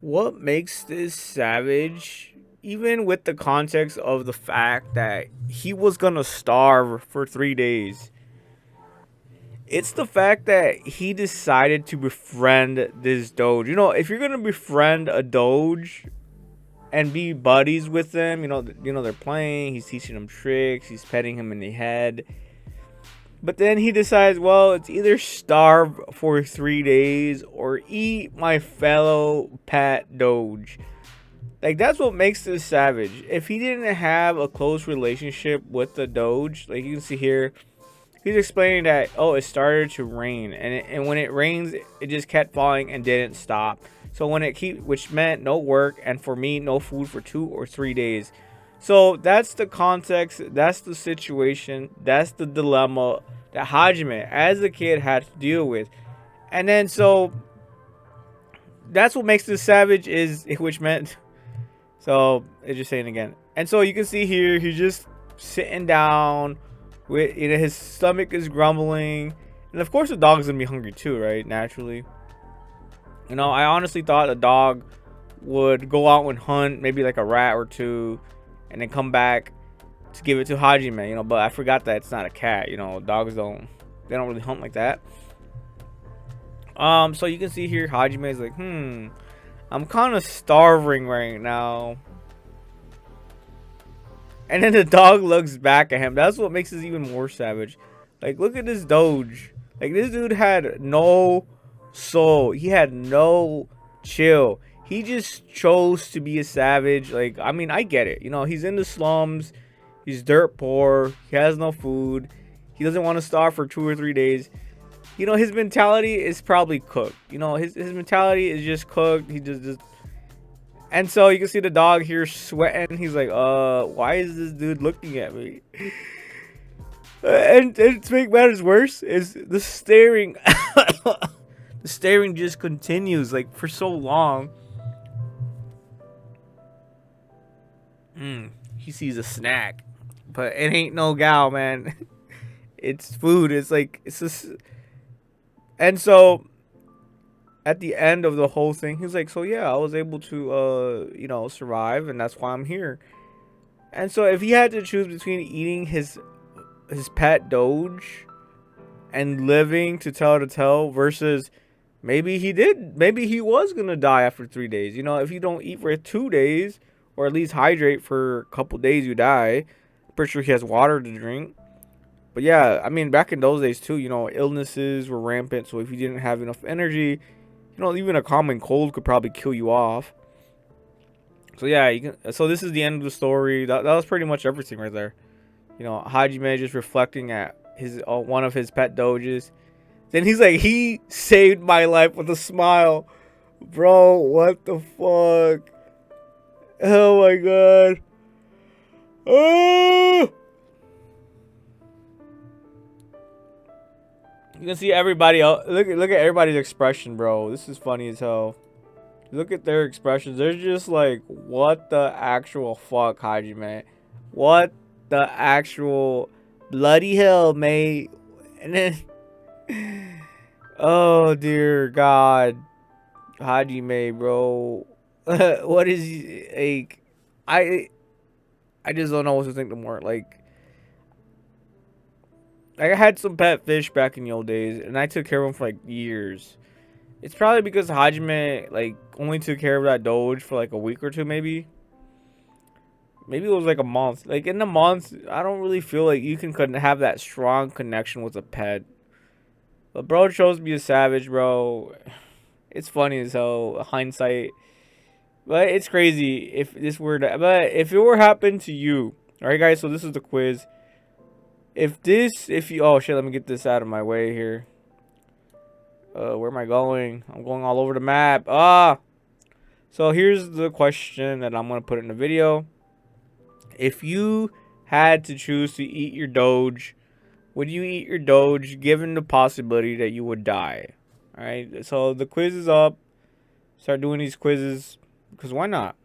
What makes this savage, even with the context of the fact that he was gonna starve for 3 days, it's the fact that he decided to befriend this doge. You know, if you're gonna befriend a doge and be buddies with them, they're playing, he's teaching them tricks, he's petting him in the head. But then he decides, well, it's either starve for 3 days or eat my fellow pet doge. Like, that's what makes this savage. If he didn't have a close relationship with the doge, like you can see here, he's explaining that, oh, it started to rain, and when it rains, it just kept falling and didn't stop. So when which meant no work, and for me, no food for 2 or 3 days. So that's the context, that's the situation, that's the dilemma that Hajime, as a kid, had to deal with. And then so that's what makes this savage is, which meant, so it's just saying again. And so you can see here, he's just sitting down with, his stomach is grumbling, and of course the dog's gonna be hungry too, right? Naturally. I honestly thought a dog would go out and hunt maybe like a rat or two, and then come back to give it to Hajime, but I forgot that it's not a cat. Dogs they don't really hunt like that. So you can see here Hajime is like, I'm kind of starving right now. And then the dog looks back at him. That's what makes this even more savage. Like, look at this doge. Like, this dude had no soul. He had no chill. He just chose to be a savage. Like, I mean, I get it. He's in the slums. He's dirt poor. He has no food. He doesn't want to starve for 2 or 3 days. His mentality is probably cooked. His mentality is just cooked. He just. And so you can see the dog here sweating. He's like, why is this dude looking at me? And to make matters worse is the staring. The staring just continues, like, for so long. He sees a snack, but it ain't no gal, man. It's food. It's like, it's just. And so at the end of the whole thing, he's like, so yeah, I was able to survive, and that's why I'm here. And so if he had to choose between eating his pet doge and living to tell the tale versus maybe he was gonna die after 3 days. If you don't eat for 2 days, or at least hydrate for a couple days, you die. Pretty sure he has water to drink. But yeah, I mean, back in those days too, illnesses were rampant. So if you didn't have enough energy, even a common cold could probably kill you off. So yeah, so this is the end of the story. That was pretty much everything right there. Hajime just reflecting at his one of his pet doges. Then he's like, he saved my life with a smile. Bro, what the fuck? Oh my god. Oh! You can see everybody else. Look at everybody's expression, bro. This is funny as hell. Look at their expressions. They're just like, what the actual fuck, Hajime? What the actual bloody hell, mate? And then, oh dear God, Hajime, bro. What is like? I just don't know what to think no more. Like, I had some pet fish back in the old days, and I took care of them for like years. It's probably because Hajime like only took care of that doge for like a week or two, maybe. Maybe it was like a month. Like, in the month, I don't really feel like you can have that strong connection with a pet. But bro chose to be a savage, bro. It's funny as hell, hindsight. But it's crazy if this were to, but if it were happen to you. Alright guys, so this is the quiz. If you, oh shit, let me get this out of my way here. Where am I going? I'm going all over the map. So here's the question that I'm going to put in the video. If you had to choose to eat your doge, would you eat your doge given the possibility that you would die? Alright, so the quiz is up. Start doing these quizzes, because why not?